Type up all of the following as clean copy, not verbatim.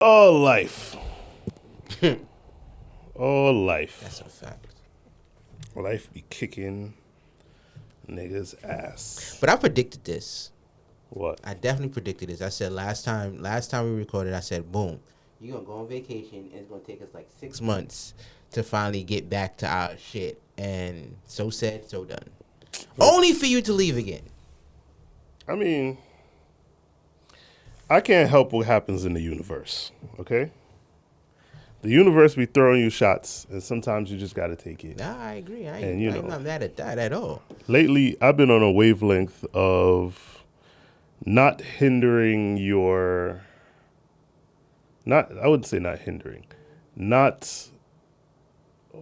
All life. All life. That's a fact. Life be kicking niggas' ass. But I predicted this. What? I definitely predicted this. I said last time we recorded, I said, boom, you're going to go on vacation and it's going to take us like 6 months to finally get back to our shit. And so said, so done. Only for you to leave again. I mean, I can't help what happens in the universe, okay? The universe be throwing you shots, and sometimes you just got to take it. Nah, I agree. And, you I'm know, not mad at that at all. Lately, I've been on a wavelength of not hindering your... I wouldn't say not hindering. Not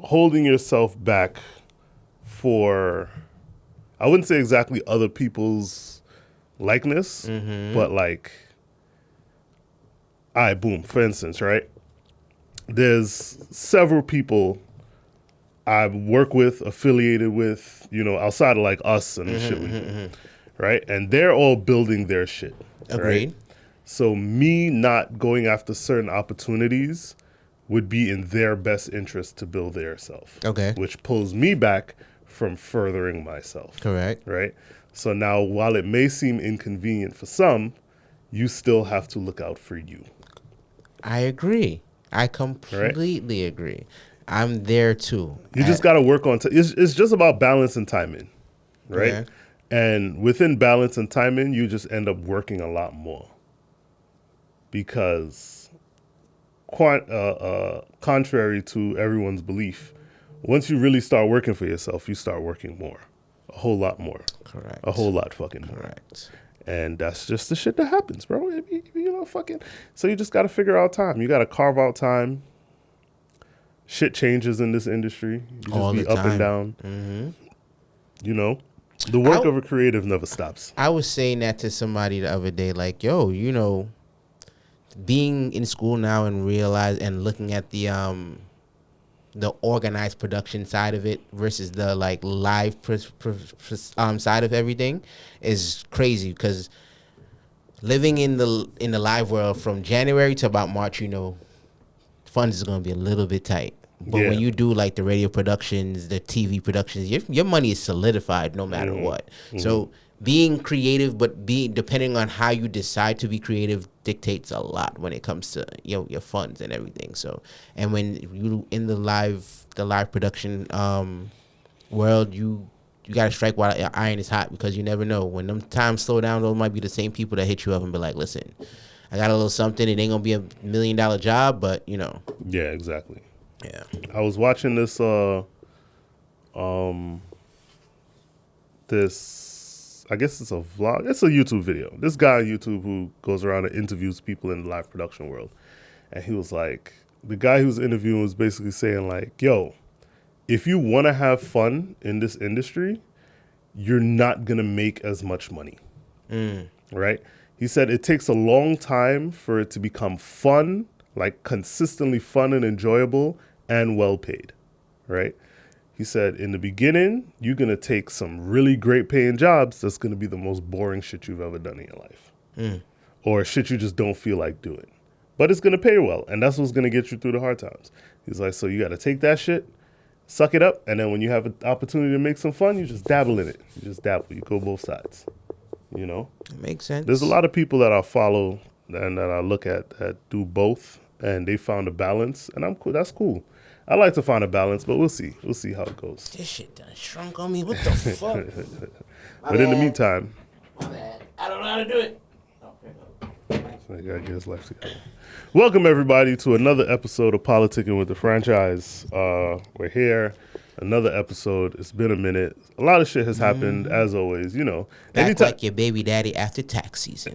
holding yourself back for... I wouldn't say exactly other people's likeness, but like... All right, boom. For instance, right? There's several people I work with, affiliated with, you know, outside of like us and the shit we do, right? And they're all building their shit. Agreed. Right? So me not going after certain opportunities would be in their best interest to build their self. Okay. Which pulls me back from furthering myself. Correct. Right? So now, while it may seem inconvenient for some, you still have to look out for you. I agree. I completely agree. I'm there too. You just got to work on it's just about balance and timing, right? Okay. And within balance and timing, you just end up working a lot more because contrary to everyone's belief, once you really start working for yourself, you start working more, a whole lot more. Correct. A whole lot fucking more. Correct. And that's just the shit that happens, bro. You know, fucking. So you just got to figure out time. You got to carve out time. Shit changes in this industry. You just All be the up time. and down. Mm-hmm. You know, the work of a creative never stops. I was saying that to somebody the other day, like, yo, you know, being in school now and looking at the organized production side of it versus the like live side of everything is crazy, because living in the live world from January to about March, you know, funds is going to be a little bit tight. But when you do like the radio productions, the TV productions, your money is solidified no matter what. So being creative, but depending on how you decide to be creative, dictates a lot when it comes to your funds and everything. So, and when you in the live production world, you gotta strike while your iron is hot, because you never know when them times slow down. Those might be the same people that hit you up and be like, "Listen, I got a little something. It ain't gonna be $1 million job, but you know." Yeah, exactly. Yeah. I was watching this I guess it's a vlog. It's a YouTube video. This guy on YouTube who goes around and interviews people in the live production world. And he was like, the guy who was interviewing was basically saying like, yo, if you want to have fun in this industry, you're not going to make as much money. Right? He said it takes a long time for it to become fun, like consistently fun and enjoyable and well paid. Right? He said, in the beginning, you're going to take some really great paying jobs that's going to be the most boring shit you've ever done in your life. Or shit you just don't feel like doing. But it's going to pay well, and that's what's going to get you through the hard times. He's like, so you got to take that shit, suck it up, and then when you have an opportunity to make some fun, you just dabble in it. You just dabble. You go both sides. You know? It makes sense. There's a lot of people that I follow and that I look at that do both, and they found a balance, and I'm cool. That's cool. I like to find a balance, but we'll see. We'll see how it goes. This shit done shrunk on me. What the fuck? But in the meantime, My bad. I don't know how to do it. I gotta get his life together. Welcome everybody to another episode of Politicking with the Franchise. We're here. Another episode. It's been a minute. A lot of shit has happened, as always. You know, Back like your baby daddy after tax season.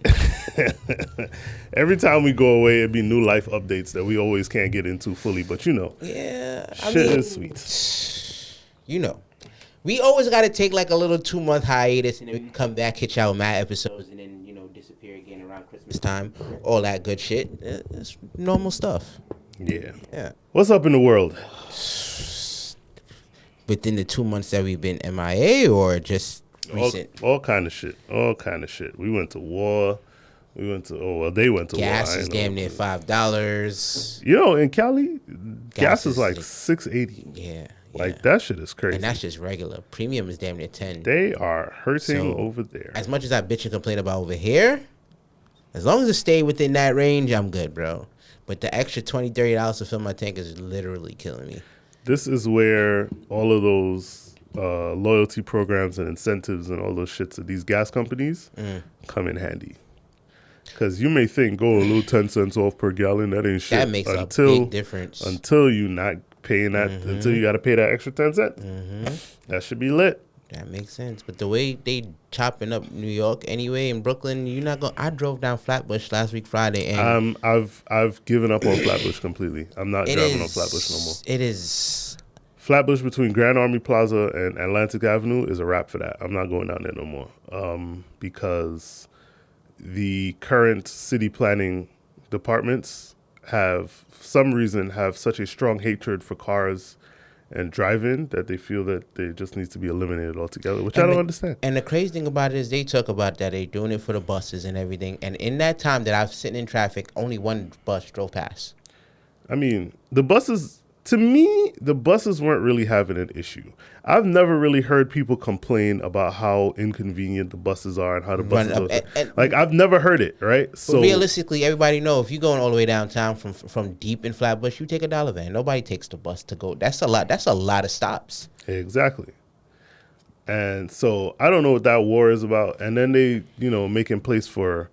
every time we go away, it'd be new life updates that we always can't get into fully. But you know, Yeah, shit is sweet. You know, we always got to take like a little 2-month hiatus, and then we can come back, hit y'all with mad episodes, and then disappear again around Christmas time. All that good shit. It's normal stuff. Yeah. Yeah. What's up in the world? Within the 2 months that we've been MIA, or just recent? All kind of shit. All kind of shit. We went to war. We went to they went to Gas war. is damn near $5. You know, in Cali, gas is is like like- $6.80. Yeah. Like that shit is crazy. And that's just regular. Premium is damn near 10. They are hurting So, over there. As much as I bitch and complain about over here, as long as it stay within that range, I'm good, bro. But the extra $20, $30 to fill my tank is literally killing me. This is where all of those loyalty programs and incentives and all those shits of these gas companies come in handy. Because you may think, a little 10 cents off per gallon, that ain't shit. That makes a big difference. Until you not paying that, until you got to pay that extra 10 cents. That should be lit. That makes sense. But the way they chopping up New York anyway, in Brooklyn, you're not going. I drove down Flatbush last week Friday, and I've given up on Flatbush completely. I'm not driving on Flatbush no more. It is. Flatbush between Grand Army Plaza and Atlantic Avenue is a wrap for that. I'm not going down there no more because the current city planning departments have, for some reason, have such a strong hatred for cars and driving that they feel that they just needs to be eliminated altogether, which I don't understand. And the crazy thing about it is they talk about that they're doing it for the buses and everything. And in that time that I was sitting in traffic, only one bus drove past. I mean, the buses, to me, the buses weren't really having an issue. I've never really heard people complain about how inconvenient the buses are and how the buses are. Like, I've never heard it, right? So realistically, everybody know if you're going all the way downtown from deep in Flatbush, you take a dollar van. Nobody takes the bus to go. That's a lot. That's a lot of stops. Exactly. And so I don't know what that war is about. And then they, making place for,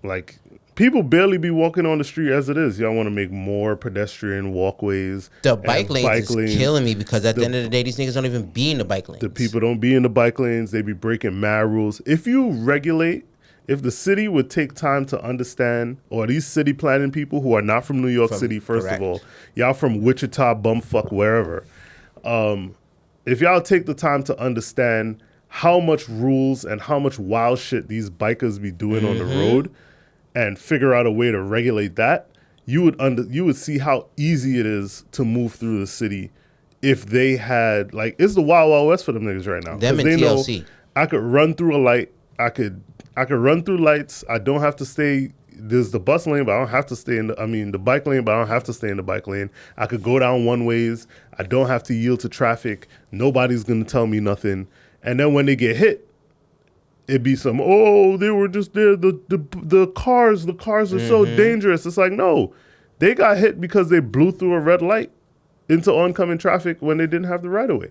like, people barely be walking on the street as it is. Y'all want to make more pedestrian walkways. The bike lanes is killing me because at the end of the day, these niggas don't even be in the bike lanes. The people don't be in the bike lanes. They be breaking mad rules. If the city would take time to understand, or these city planning people who are not from New York City, first of all, y'all from Wichita, bumfuck, wherever. If y'all take the time to understand how much rules and how much wild shit these bikers be doing on the road, and figure out a way to regulate that, you would see how easy it is to move through the city if they had, like, it's the Wild Wild West for them niggas right now. Them and they TLC. Know I could run through a light. I could run through lights. I don't have to stay. There's the bus lane, but I don't have to stay the bike lane, but I don't have to stay in the bike lane. I could go down one ways. I don't have to yield to traffic. Nobody's gonna tell me nothing. And then when they get hit, it'd be they were just there. The cars are so dangerous. It's like, no, they got hit because they blew through a red light into oncoming traffic when they didn't have the right of way.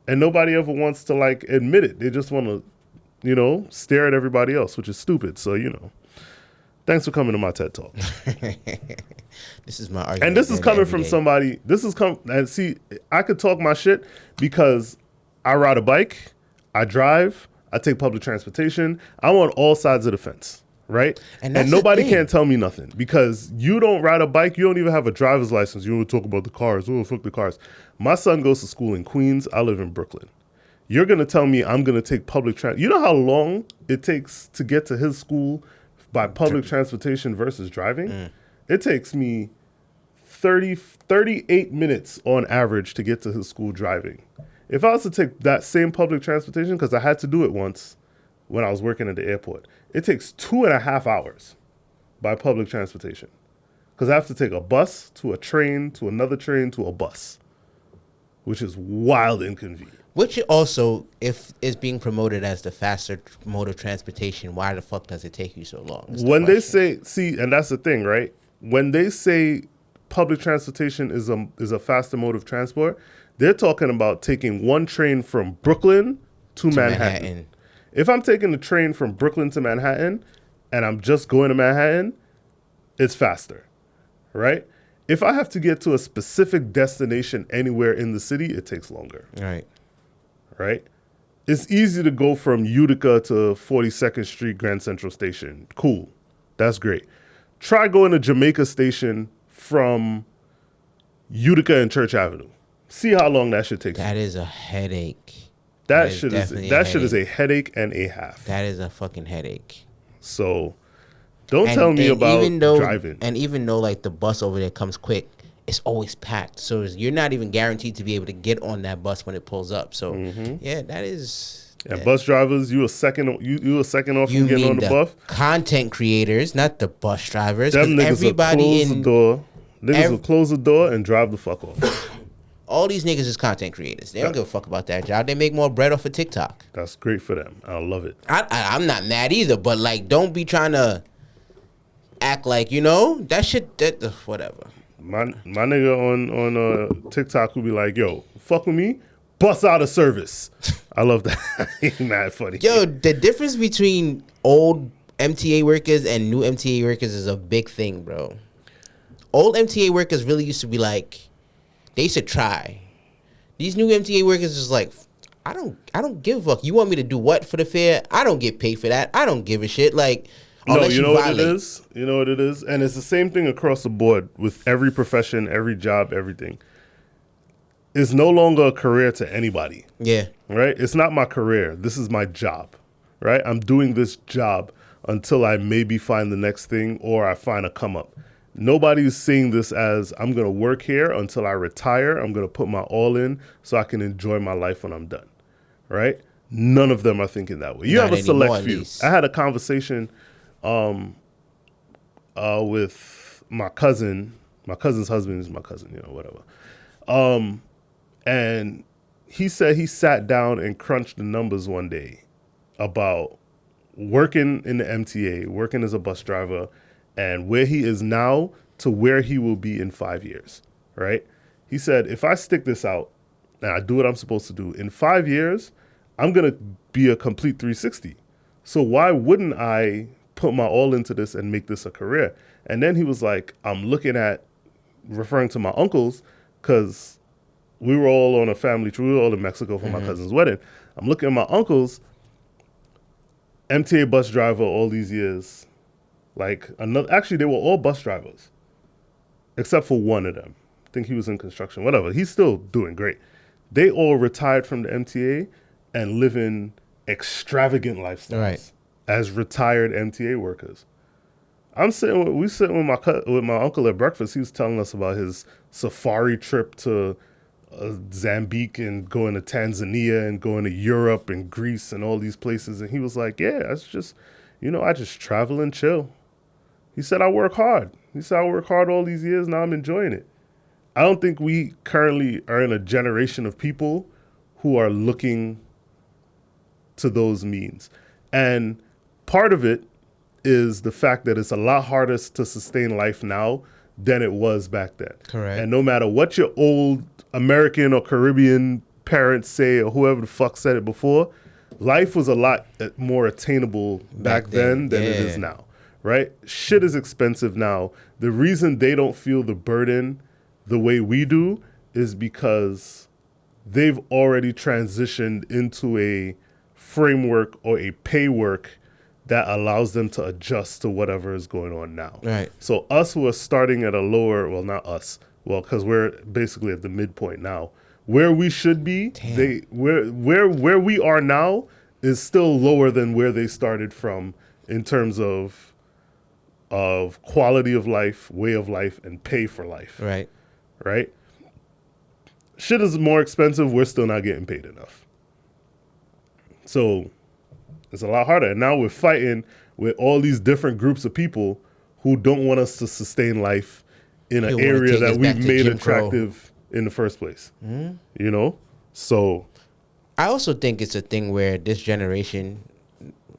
And nobody ever wants to, like, admit it. They just want to, stare at everybody else, which is stupid. So, thanks for coming to my TED Talk. This is my argument. And this is coming from somebody, and see, I could talk my shit because I ride a bike, I drive, I take public transportation. I'm on all sides of the fence, right? And nobody can tell me nothing because you don't ride a bike. You don't even have a driver's license. You want to talk about the cars. Oh, fuck the cars. My son goes to school in Queens. I live in Brooklyn. You're going to tell me I'm going to take public transport. You know how long it takes to get to his school by public transportation versus driving? It takes me 38 minutes on average to get to his school driving. If I was to take that same public transportation, because I had to do it once when I was working at the airport, it takes 2.5 hours by public transportation. Because I have to take a bus to a train to another train to a bus, which is wild inconvenient. Which also, if is being promoted as the faster mode of transportation, why the fuck does it take you so long? When they say, and that's the thing, right? When they say public transportation is a faster mode of transport, they're talking about taking one train from Brooklyn to Manhattan. If I'm taking the train from Brooklyn to Manhattan and I'm just going to Manhattan, it's faster, right? If I have to get to a specific destination anywhere in the city, it takes longer. Right? It's easy to go from Utica to 42nd Street Grand Central Station. Cool. That's great. Try going to Jamaica Station from Utica and Church Avenue. See how long that shit takes. That is a headache. That shit is a headache and a half. That is a fucking headache. So don't tell me about driving. And even though, like, the bus over there comes quick, it's always packed. So you're not even guaranteed to be able to get on that bus when it pulls up. So yeah, that is And bus drivers, you a second off You from getting mean on the the buff. content creators, not the bus drivers? Them Because niggas will everybody close the in door. Niggas will close the door and drive the fuck off. all these niggas is content creators. They don't give a fuck about that job. They make more bread off of TikTok. That's great for them. I love it. I'm not mad either, but like, don't be trying to act like, that shit. That whatever. My nigga on TikTok will be like, yo, fuck with me, bust out of service. I love that. Ain't mad funny. Yo, the difference between old MTA workers and new MTA workers is a big thing, bro. Old MTA workers really used to be like, they should try. These new MTA workers is like, I don't give a fuck. You want me to do what for the fare? I don't get paid for that. I don't give a shit. Like, no, you know what it is? You know what it is? And it's the same thing across the board with every profession, every job, everything. It's no longer a career to anybody. Yeah. Right? It's not my career. This is my job. Right? I'm doing this job until I maybe find the next thing or I find a come up. Nobody's seeing this as I'm going to work here until I retire. I'm going to put my all in so I can enjoy my life when I'm done. Right? None of them are thinking that way. You have a select few. I had a conversation with my cousin. My cousin's husband is my cousin, whatever. And he said he sat down and crunched the numbers one day about working in the MTA, working as a bus driver, and where he is now to where he will be in 5 years, right? He said, if I stick this out and I do what I'm supposed to do, in 5 years, I'm going to be a complete 360. So why wouldn't I put my all into this and make this a career? And then he was like, I'm looking at, referring to my uncles, because we were all on a family trip. We were all in Mexico for my cousin's wedding. I'm looking at my uncles, MTA bus driver all these years. Actually, they were all bus drivers, except for one of them. I think he was in construction, whatever. He's still doing great. They all retired from the MTA and live in extravagant lifestyles as retired MTA workers. We sitting with my uncle at breakfast. He was telling us about his safari trip to Zambique and going to Tanzania and going to Europe and Greece and all these places. And he was like, yeah, that's just, I just travel and chill. He said, I work hard. He said, I work hard all these years. Now I'm enjoying it. I don't think we currently are in a generation of people who are looking to those means. And part of it is the fact that it's a lot harder to sustain life now than it was back then. Correct. And no matter what your old American or Caribbean parents say or whoever the fuck said it before, life was a lot more attainable back then than it is now, right? Shit is expensive now. The reason they don't feel the burden the way we do is because they've already transitioned into a framework or a pay work that allows them to adjust to whatever is going on now. Right. So us who are starting at a lower, well, not us, well, because we're basically at the midpoint now. Where we should be, where we are now is still lower than where they started from in terms of quality of life, way of life, and pay for life. Right. Right? Shit is more expensive. We're still not getting paid enough. So it's a lot harder. And now we're fighting with all these different groups of people who don't want us to sustain life in an area that we've made attractive in the first place. So I also think it's a thing where this generation,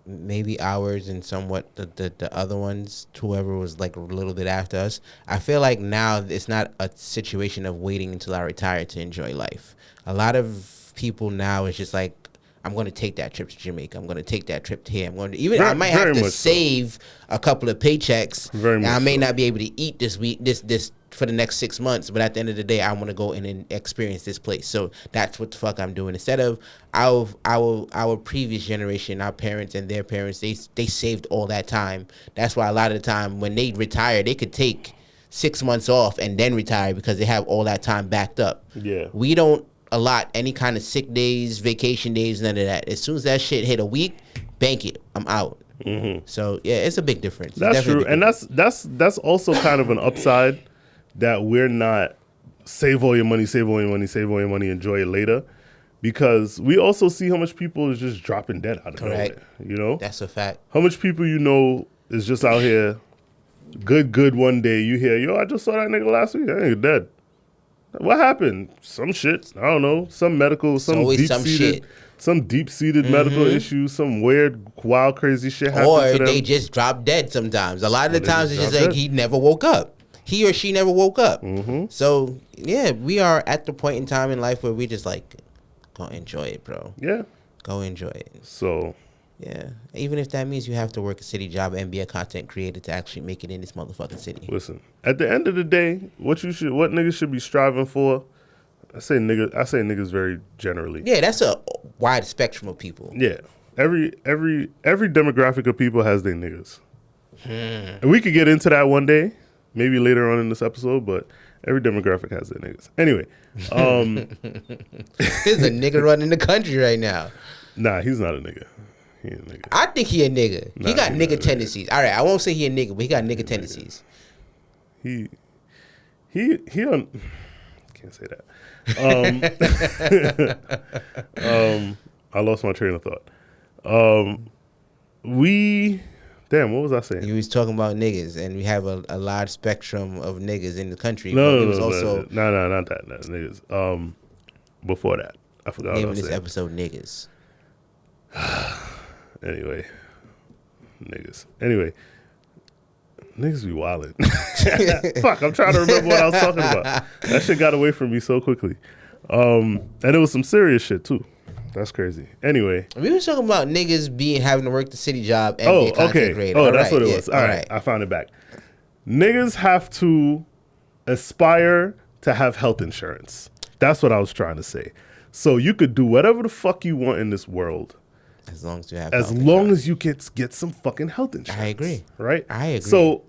maybe ours and somewhat the other ones, whoever was like a little bit after us, I feel like now it's not a situation of waiting until I retire to enjoy life. A lot of people now is just like, I'm going to take that trip to Jamaica. I'm going to take that trip to here. I might have to save a couple of paychecks. I may not be able to eat this week, this for the next 6 months, but at the end of the day, I want to go in and experience this place. So that's what the fuck I'm doing. Instead of our previous generation, our parents and their parents, they saved all that time. That's why a lot of the time when they retire, they could take 6 months off and then retire because they have all that time backed up. Yeah. We don't allot any kind of sick days, vacation days, none of that. As soon as that shit hit a week, bank it. I'm out. So yeah, it's a big difference. That's true, and that's also kind of an upside that we're not save all your money, enjoy it later, because we also see how much people is just dropping dead out of Correct. nowhere. You know, That's a fact. how much people you know is just out here, good. One day you hear, yo, I just saw that nigga last week. That nigga dead. What happened? Some shit. I don't know. Some medical. Some always some deep-seated. shit. Some deep-seated medical issues. Some weird, wild, crazy shit happened Or to them. they just drop dead sometimes. A lot of the they times just it's just drop like dead. he never woke up. He or she never woke up. So, yeah, we are at the point in time in life where we just like, go enjoy it, bro. Yeah. Go enjoy it. So Yeah. Even if that means you have to work a city job and be a content creator to actually make it in this motherfucking city. listen. At the end of the day, what niggas should be striving for. I say niggas very generally. Yeah, that's a wide spectrum of people. Yeah. Every demographic of people has their niggas. And we could get into that one day, maybe later on in this episode, but every demographic has their niggas. Anyway, There's a nigga running the country right now. nah, he's not a nigga. He ain't a nigga. I think he a nigga. Nah, he got he not nigga a nigga. tendencies. All right, I won't say he a nigga, but he got nigga tendencies. He on, can't say that. I lost my train of thought. What was I saying? He was talking about niggas, and we have a large spectrum of niggas in the country. No, but he no, was no, also no, not that. No, niggas. Before that, I forgot what I naming was this saying. episode niggas. Anyway, niggas. Anyway, niggas be wildin'. Fuck, I'm trying to remember what I was talking about. That shit got away from me so quickly. And it was some serious shit too. That's crazy. Anyway. We were talking about niggas having to work the city job and be a content creator. Oh, All that's right, what it yeah, was. All right, I found it back. Niggas have to aspire to have health insurance. That's what I was trying to say. So you could do whatever the fuck you want in this world, As long as you have as health long insurance. as you get some fucking health insurance. I agree. Right? I agree. So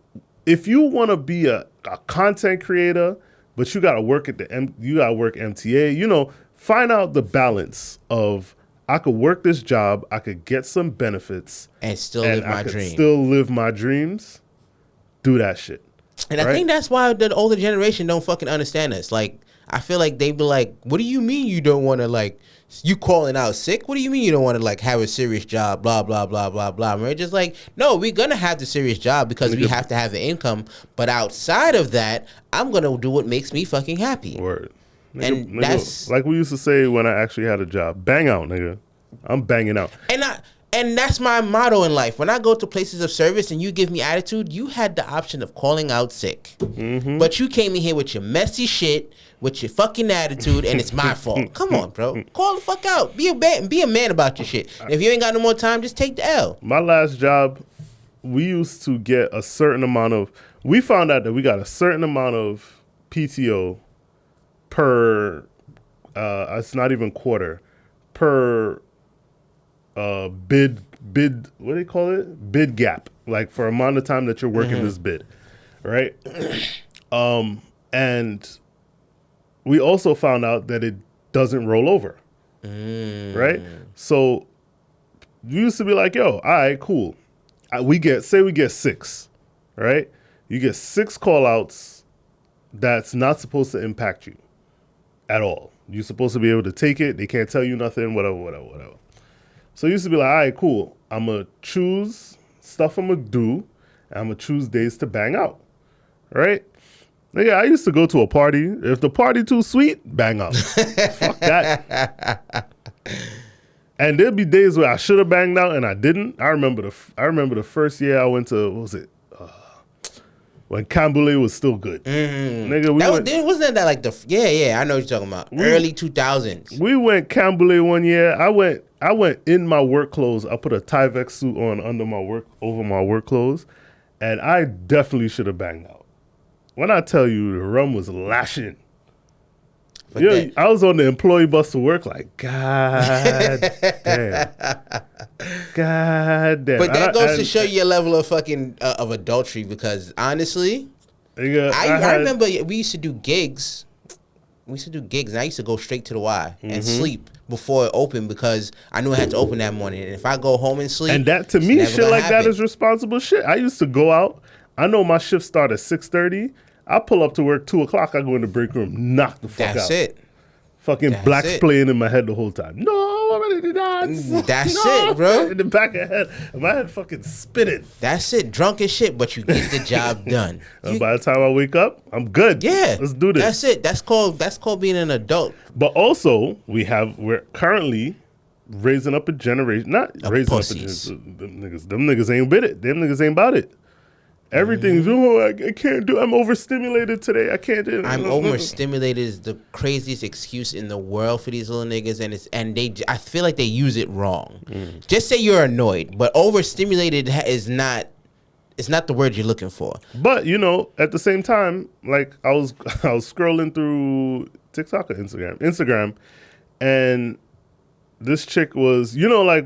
if you want to be a content creator, but you got to work at you got to work MTA, find out the balance of, I could work this job, I could get some benefits, and still and live my I could dream. still live my dreams. Do that shit. And I think that's why the older generation don't fucking understand us. Like, I feel like they be like, what do you mean you don't want to, like, you calling out sick? What do you mean you don't want to, like, have a serious job, blah, blah, blah, blah, blah. And we're just like, no, we're going to have the serious job because we have to have the income. But outside of that, I'm going to do what makes me fucking happy. Word. And that's... like we used to say when I actually had a job. Bang out, nigga. I'm banging out. And that's my motto in life. When I go to places of service and you give me attitude, you had the option of calling out sick. Mm-hmm. But you came in here with your messy shit, with your fucking attitude, and it's my fault. Come on, bro. Call the fuck out. Be a man about your shit. And if you ain't got no more time, just take the L. My last job, we used to get a certain amount of... We found out that we got a certain amount of PTO per... it's not even quarter. Per... bid, what do they call it? Bid gap, like for amount of time that you're working this bid, right? And we also found out that it doesn't roll over, right? So we used to be like, yo, all right, cool. We get 6, right? You get 6 call outs that's not supposed to impact you at all. You're supposed to be able to take it. They can't tell you nothing, whatever. So it used to be like, all right, cool. I'm going to choose stuff I'm going to do, and I'm going to choose days to bang out, right? Yeah, I used to go to a party. If the party too sweet, bang out. Fuck that. And there'd be days where I should have banged out and I didn't. I remember the first year I went to, what was it? When Camboulet was still good. Nigga, wasn't that like I know what you're talking about. Early 2000s. We went Camboulet one year. I went in my work clothes. I put a Tyvek suit on over my work clothes, and I definitely should have banged out. When I tell you the rum was lashing. Yeah, I was on the employee bus to work like, God damn. God damn. But that goes to show you a level of fucking of adultery, because honestly, I remember we used to do gigs. And I used to go straight to the Y and sleep before it opened because I knew I had to open that morning. And if I go home and sleep, and that to me, shit like that is responsible shit. I used to go out. I know my shift started at 6:30. I pull up to work 2:00. I go in the break room, knock the fuck out. That's it. Fucking That's blacks it. playing in my head the whole time. No, I'm gonna do that. That's No. it, bro. In the back of head, my head fucking spinning. That's it. Drunk as shit, but you get the job done. And by the time I wake up, I'm good. Yeah, Let's do this. That's it. That's called being an adult. But also, we're currently raising up a generation. Not Of raising pussies. up a generation. Them niggas ain't with it. Them niggas ain't about it. Everything's, oh, I can't do. I'm overstimulated today. I can't do. I'm overstimulated is the craziest excuse in the world for these little niggas, I feel like they use it wrong. Just say you're annoyed, but overstimulated is not. It's not the word you're looking for. But at the same time, like I was scrolling through TikTok or Instagram, and this chick was, like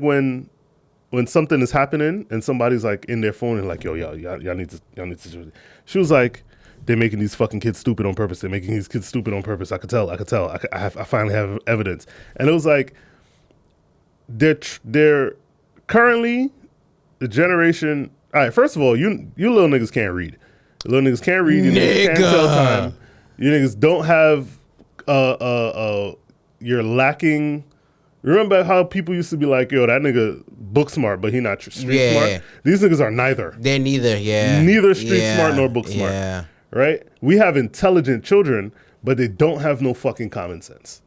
when something is happening and somebody's like in their phone and like, yo, y'all need to do it. She was like, they're making these fucking kids stupid on purpose. They're making these kids stupid on purpose. I could tell. I finally have evidence. And it was like, they're currently the generation. All right, first of all, you little niggas can't read. You little niggas can't read. You niggas can't tell time. You niggas don't have, you're lacking. Remember how people used to be like, yo, that nigga book smart, but he not street smart? These niggas are neither. They're neither, yeah. Neither street smart nor book smart. Yeah. Right? We have intelligent children, but they don't have no fucking common sense.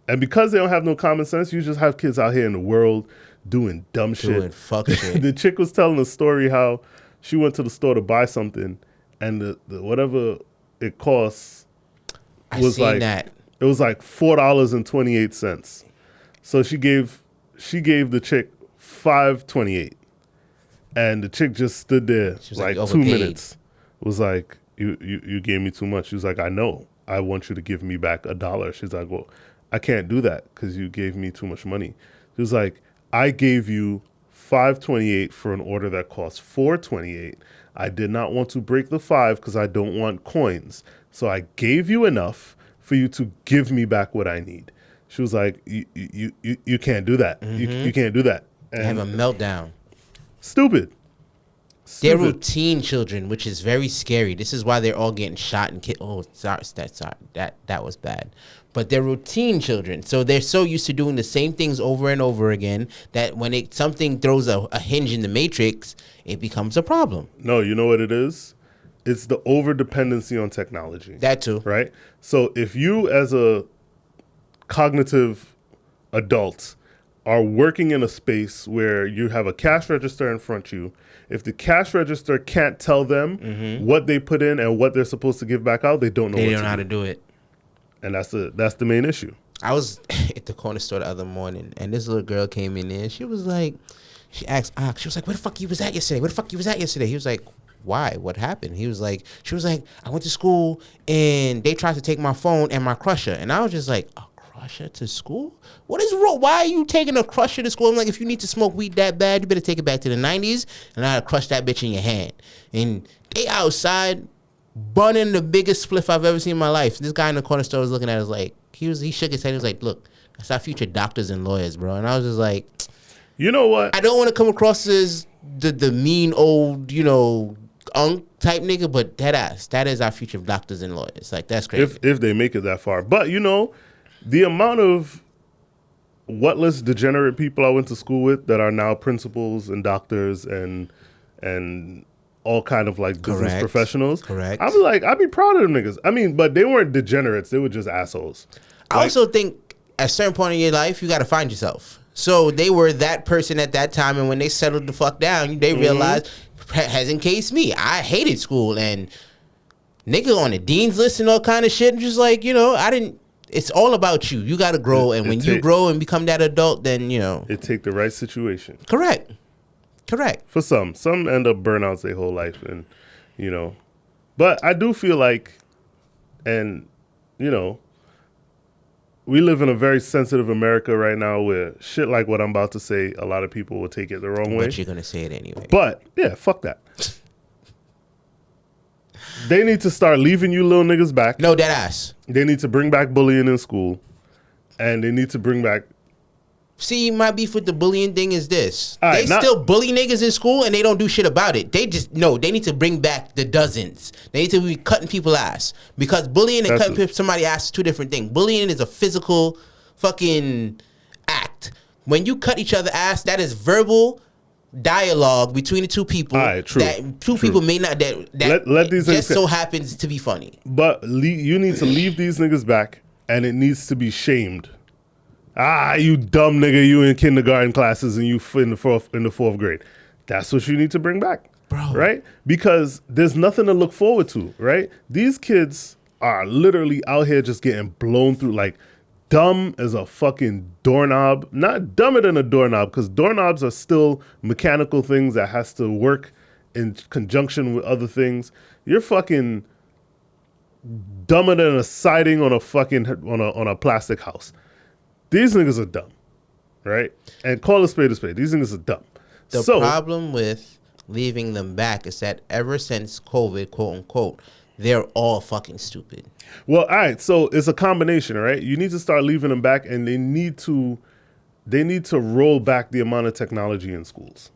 And because they don't have no common sense, you just have kids out here in the world doing dumb shit. Doing fuck shit. The chick was telling a story how she went to the store to buy something, and the whatever it costs was it was like $4.28. So she gave the chick $5.28, and the chick just stood there like 2 minutes. Was like, you gave me too much. She was like, I know. I want you to give me back $1. She's like, well, I can't do that because you gave me too much money. She was like, I gave you $5.28 for an order that cost $4.28. I did not want to break the 5 because I don't want coins. So I gave you enough for you to give me back what I need. She was like, you can't do that. You can't do that. And They have a meltdown. Stupid. They're routine children, which is very scary. This is why they're all getting shot and killed. Oh, sorry, that was bad. But they're routine children, so they're so used to doing the same things over and over again that when something throws a hinge in the matrix, it becomes a problem. No, you know what it is? It's the over dependency on technology. That too. Right? So if you as a cognitive adult are working in a space where you have a cash register in front of you, if the cash register can't tell them what they put in and what they're supposed to give back out, they don't know They don't know how to do it. And that's the main issue. I was at the corner store the other morning, and this little girl came in there. She was like, she asked Ox, she was like, where the fuck you was at yesterday? Where the fuck you was at yesterday? He was like, why? What happened? She was like, I went to school, and they tried to take my phone and my crusher. And I was just like, a crusher to school? What is wrong? Why are you taking a crusher to school? I'm like, if you need to smoke weed that bad, you better take it back to the 90s, and I'd crush that bitch in your hand. And they outside bunning the biggest spliff I've ever seen in my life. This guy in the corner store was looking at us like, he shook his head. He was like, look, that's our future doctors and lawyers, bro. And I was just like, you know what? I don't want to come across as the mean old, unk type nigga, but that is our future doctors and lawyers. Like, that's crazy. If they make it that far. But, the amount of whatless degenerate people I went to school with that are now principals and doctors and all kind of like business professionals. Correct. I'd be proud of them niggas. I mean, but they weren't degenerates. They were just assholes. I also think at a certain point in your life, you got to find yourself. So they were that person at that time, and when they settled the fuck down, they realized, as in case me, I hated school, and nigga on the dean's list and all kind of shit, and just like, it's all about you. You got to grow, and when you grow and become that adult, then, It take the right situation. Correct. For some end up burnouts their whole life, and but I do feel like, and we live in a very sensitive America right now where shit like what I'm about to say, a lot of people will take it the wrong way. But you're gonna say it anyway. But yeah, fuck that. They need to start leaving you little niggas back. No, dead ass. They need to bring back bullying in school, and they need to bring back See, my beef with the bullying thing is this. All They right, still bully niggas in school and they don't do shit about it. They just, no, they need to bring back the dozens. They need to be cutting people's ass. Because bullying and cutting somebody's ass is two different things. Bullying is a physical fucking act. When you cut each other's ass, that is verbal dialogue between the two people. All right, true. That two people may not, that let these just niggas so happens to be funny. But you need to leave these niggas back, and it needs to be shamed. You dumb nigga, you in kindergarten classes and you in the fourth grade. That's what you need to bring back, bro. Right? Because there's nothing to look forward to, right? These kids are literally out here just getting blown through, like dumb as a fucking doorknob. Not dumber than a doorknob, because doorknobs are still mechanical things that has to work in conjunction with other things. You're fucking dumber than a siding on a fucking on a plastic house. These niggas are dumb, right? And call a spade a spade. These niggas are dumb. The problem with leaving them back is that ever since COVID, quote unquote, they're all fucking stupid. Well, all right. So it's a combination, right? You need to start leaving them back, and they need to roll back the amount of technology in schools,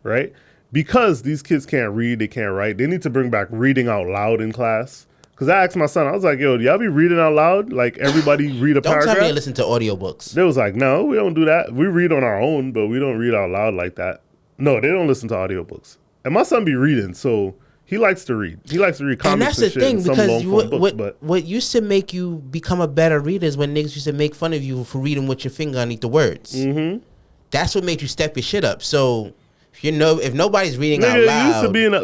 right? Because these kids can't read, they can't write. They need to bring back reading out loud in class. Because I asked my son, I was like, yo, do y'all be reading out loud? Like everybody read a paragraph? Don't tell me to listen to audiobooks. They was like, no, we don't do that. We read on our own, but we don't read out loud like that. No, they don't listen to audiobooks. And my son be reading, so he likes to read. He likes to read comics and that's the shit thing, and some because long-form books. What used to make you become a better reader is when niggas used to make fun of you for reading with your finger underneath the words. Mm-hmm. That's what made you step your shit up. So if nobody's reading out loud, we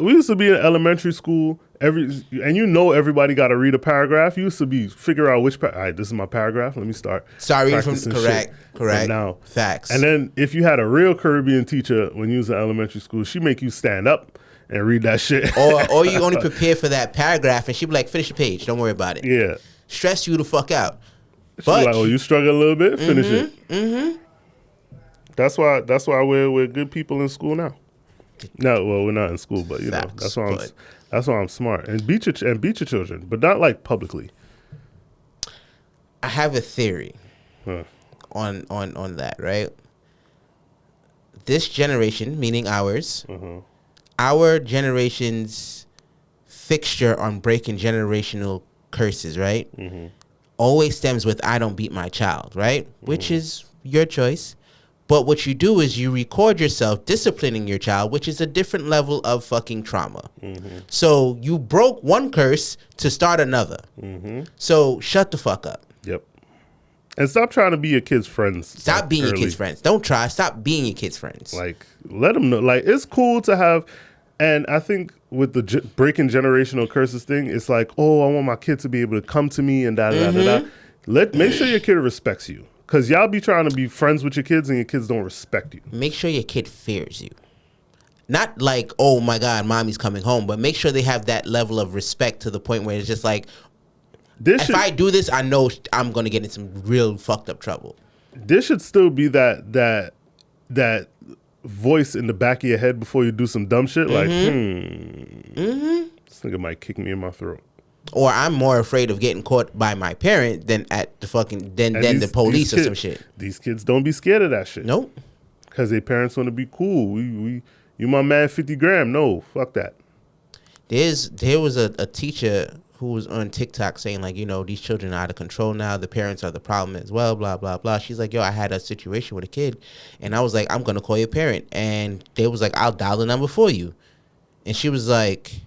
used to be in elementary school. Everybody got to read a paragraph. You used to figure out which. All right, this is my paragraph. Let me start. Start reading from correct. And now facts. And then if you had a real Caribbean teacher when you was in elementary school, she make you stand up and read that shit. or you only prepare for that paragraph, and she be like, finish the page. Don't worry about it. Yeah. Stress you the fuck out. But like, you struggle a little bit. Finish it. Mm-hmm. That's why we're good people in school now. No, well, we're not in school, but that's why I'm smart and beat your children, but not like publicly. I have a theory on that, right? This generation, meaning ours, our generation's fixture on breaking generational curses, right? Always stems with I don't beat my child, right? Which is your choice. But what you do is you record yourself disciplining your child, which is a different level of fucking trauma. So you broke one curse to start another. So shut the fuck up. Yep. And stop trying to be your kids' friends. Stop being your kids' friends. Don't try. Stop being your kids' friends. Like, let them know. Like, it's cool to have. And I think with the breaking generational curses thing, it's like, oh, I want my kid to be able to come to me and da-da-da-da-da. Make sure your kid respects you. Because y'all be trying to be friends with your kids and your kids don't respect you. Make sure your kid fears you. Not like, oh my God, mommy's coming home, but make sure they have that level of respect to the point where it's just like, if I do this, I know I'm going to get in some real fucked up trouble. There should still be that voice in the back of your head before you do some dumb shit. Like, this nigga might kick me in my throat. Or I'm more afraid of getting caught by my parent than at the fucking than the police or some shit. These kids don't be scared of that shit. Nope. Because their parents want to be cool. You my man 50 gram. No, fuck that. There was a teacher who was on TikTok saying like, these children are out of control now. The parents are the problem as well, blah, blah, blah. She's like, yo, I had a situation with a kid. And I was like, I'm going to call your parent. And they was like, I'll dial the number for you. And she was like...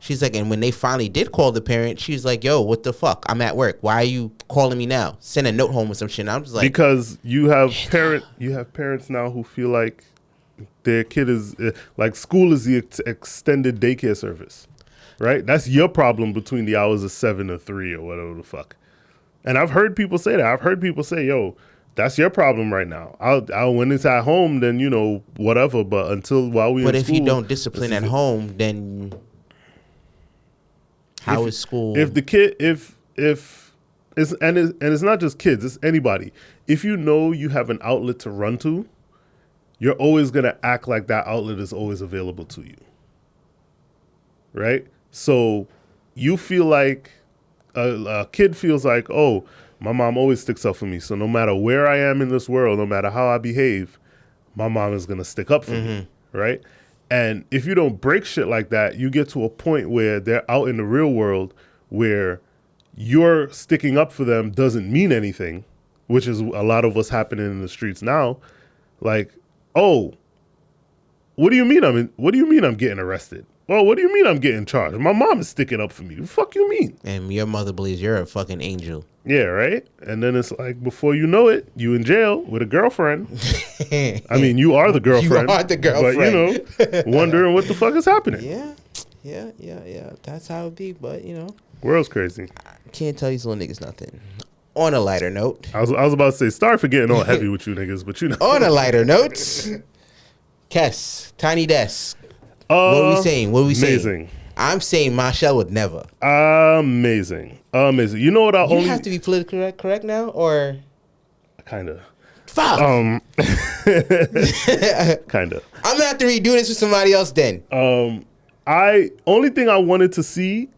She's like, and when they finally did call the parent, she's like, yo, what the fuck? I'm at work. Why are you calling me now? Send a note home or some shit. And I'm just like, because you have parents now who feel like their kid is like school is the extended daycare service, right? That's your problem between the hours of 7 or 3 or whatever the fuck. And I've heard people say that. I've heard people say, yo, that's your problem right now. When it's at home, then, whatever. But while we're in school. But if you don't discipline at home, then... How is school? If the kid, if it's and it's not just kids, it's anybody. If you know you have an outlet to run to, you're always gonna act like that outlet is always available to you, right? So you feel like a kid feels like, oh, my mom always sticks up for me. So no matter where I am in this world, no matter how I behave, my mom is gonna stick up for me, right? And if you don't break shit like that, you get to a point where they're out in the real world where you're sticking up for them doesn't mean anything, which is a lot of what's happening in the streets now. Like, oh, what do you mean I'm getting arrested? Well, what do you mean I'm getting charged? My mom is sticking up for me. The fuck you mean? And your mother believes you're a fucking angel. Yeah, right? And then it's like, before you know it, you in jail with a girlfriend. I mean, you are the girlfriend. You are the girlfriend. But, wondering what the fuck is happening. Yeah. That's how it be, but, World's crazy. I can't tell these little niggas nothing. On a lighter note. I was about to say, sorry for getting all heavy with you niggas, but On a lighter note. Kes, Tiny Desk. What are we saying? Amazing. I'm saying Marshall would never. Amazing. You know what You have to be politically correct now, or? Kinda. Fuck. Kinda. I'm gonna have to redo this with somebody else then. Only thing I wanted to see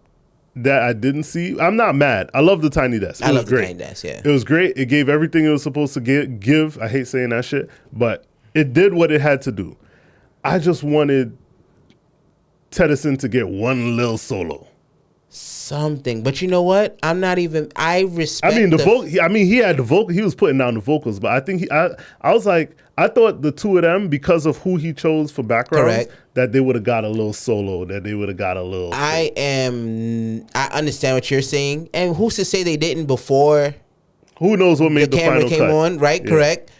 that I didn't see. I'm not mad. I love the Tiny Desk. It was great. The Tiny Desk, yeah. It was great. It gave everything it was supposed to give. I hate saying that shit, but it did what it had to do. I just wanted Teddyson to get one little solo. Something, but you know what? I respect. I mean, he had the vocal. He was putting down the vocals, but I think I was like, I thought the two of them, because of who he chose for backgrounds, correct, that they would have got a little solo. That they would have got a little. I understand what you're saying, and who's to say they didn't before? Who knows what made the camera final came cut? on? Right, Yeah. correct.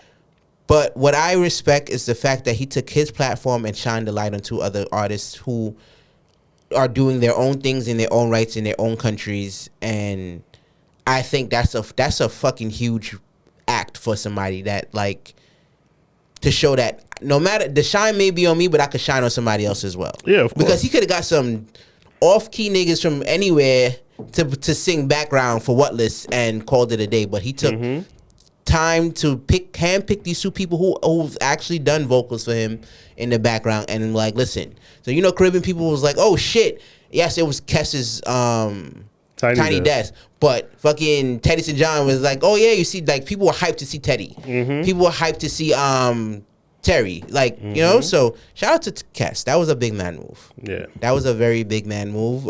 But what I respect is the fact that he took his platform and shined the light on two other artists who are doing their own things in their own rights in their own countries, and I think that's a fucking huge act for somebody that, like, to show that no matter the shine may be on me, but I could shine on somebody else as well. Yeah, of course. Because he could have got some off key niggas from anywhere to sing background for what list and called it a day, but he took time to handpick these two people who've actually done vocals for him in the background, and like, listen. So Caribbean people was like, oh shit, yes, it was Kess's Tiny Desk, but fucking Teddy St. John was like, oh yeah, you see, like, people were hyped to see Teddy. People were hyped to see Terry, like, So shout out to Kess. That was a big man move. Yeah, that was a very big man move.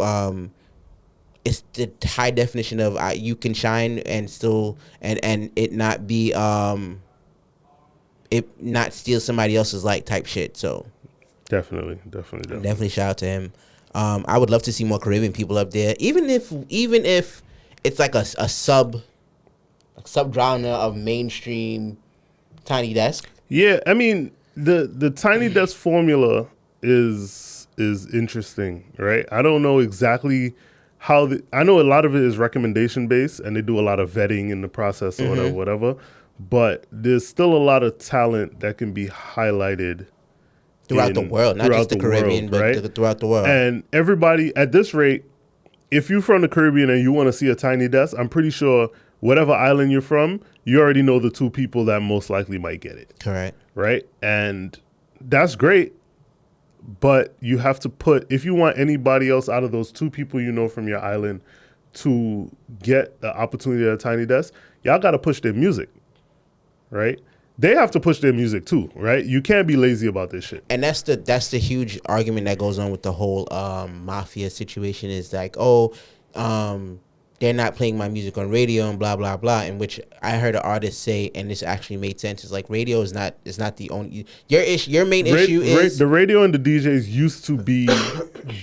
It's the high definition of you can shine and still and it not be it not steal somebody else's light type shit. So definitely shout out to him. I would love to see more Caribbean people up there, even if it's like a sub genre of mainstream Tiny Desk. Yeah, I mean the Tiny Desk formula is interesting, right? I don't know exactly how I know a lot of it is recommendation based, and they do a lot of vetting in the process or whatever. But there's still a lot of talent that can be highlighted throughout the world, not just the Caribbean, but right? Throughout the world. And everybody at this rate, if you're from the Caribbean and you want to see a Tiny Desk, I'm pretty sure whatever island you're from, you already know the two people that most likely might get it. Correct. Right? And that's great. But you have to if you want anybody else out of those two people from your island to get the opportunity at a Tiny Desk, y'all got to push their music, right? They have to push their music too, right? You can't be lazy about this shit. And that's the huge argument that goes on with the whole mafia situation is like, they're not playing my music on radio and blah blah blah. In which I heard an artist say, and this actually made sense. It's like radio is not the only your main issue is the radio and the DJs used to be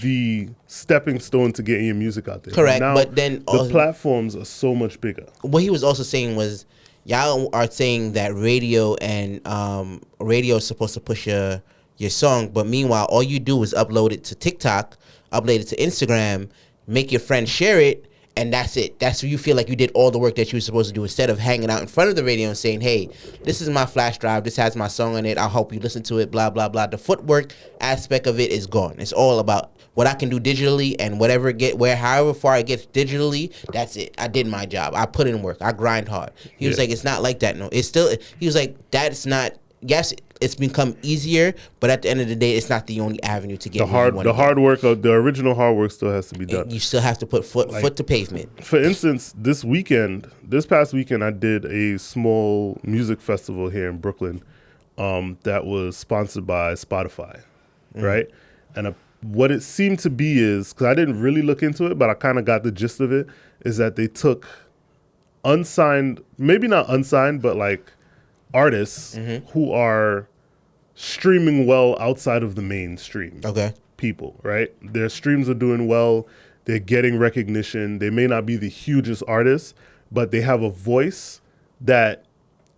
the stepping stone to getting your music out there. Correct, now, but then the platforms are so much bigger. What he was also saying was, y'all are saying that radio and radio is supposed to push your song, but meanwhile all you do is upload it to TikTok, upload it to Instagram, make your friends share it. And that's it. That's where you feel like you did all the work that you were supposed to do, instead of hanging out in front of the radio and saying, hey, this is my flash drive. This has my song on it. I'll help you listen to it, blah, blah, blah. The footwork aspect of it is gone. It's all about what I can do digitally, and however far it gets digitally, that's it. I did my job. I put in work. I grind hard. He was like, it's not like that. No, it's still, he was like, that's not, yes, it's become easier, but at the end of the day, it's not the only avenue to get The hard work of the original hard work still has to be done. You still have to put foot to pavement. For instance, this past weekend, I did a small music festival here in Brooklyn that was sponsored by Spotify, right? And what it seemed to be is, because I didn't really look into it, but I kind of got the gist of it, is that they took unsigned, maybe not unsigned, but like artists who are streaming well outside of the mainstream. Okay. People, right? Their streams are doing well. They're getting recognition. They may not be the hugest artists, but they have a voice that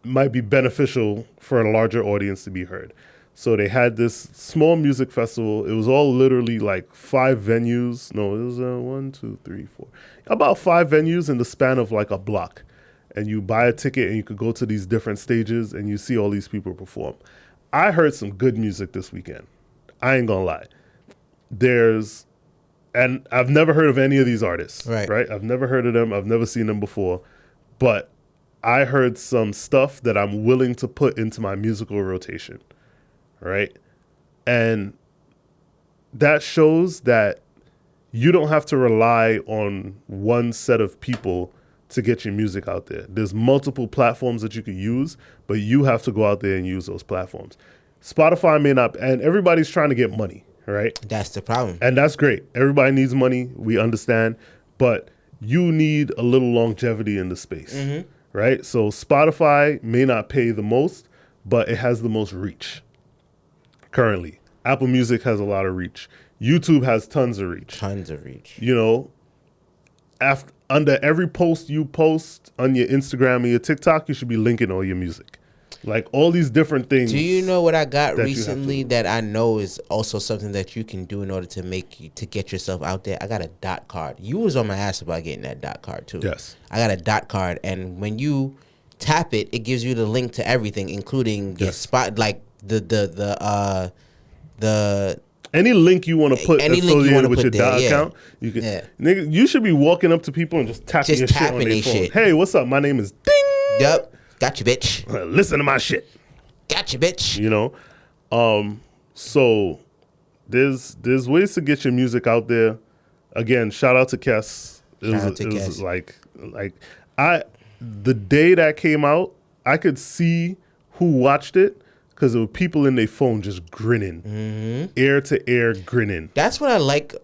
might be beneficial for a larger audience to be heard. So they had this small music festival. It was all literally like 5 venues. No, it was 1, 2, 3, 4. About 5 venues in the span of like a block. And you buy a ticket and you could go to these different stages and you see all these people perform. I heard some good music this weekend. I ain't gonna lie. And I've never heard of any of these artists, right? I've never heard of them. I've never seen them before. But I heard some stuff that I'm willing to put into my musical rotation, right? And that shows that you don't have to rely on one set of people to get your music out there. There's multiple platforms that you could use, but you have to go out there and use those platforms. Spotify may not, and everybody's trying to get money, right? That's the problem. And that's great. Everybody needs money. We understand. But you need a little longevity in the space, right? So Spotify may not pay the most, but it has the most reach currently. Apple Music has a lot of reach. YouTube has tons of reach. You know, under every post you post on your Instagram and your TikTok, you should be linking all your music. Like all these different things. Do you know what I got recently that I know is also something that you can do in order to get yourself out there? I got a dot card. You was on my ass about getting that dot card too. Yes. I got a dot card, and when you tap it, it gives you the link to everything, including your spot, like the any link you want to put associated with your dot account, you can. Yeah. Nigga, you should be walking up to people and just tapping your shit on their phone. Hey, what's up? My name is Ding. Yep. Got you, bitch. Listen to my shit. Got you, bitch. You know, so there's ways to get your music out there. Again, shout out to Kess. It was like the day that came out, I could see who watched it because there were people in their phone just grinning, ear to ear grinning. That's what I like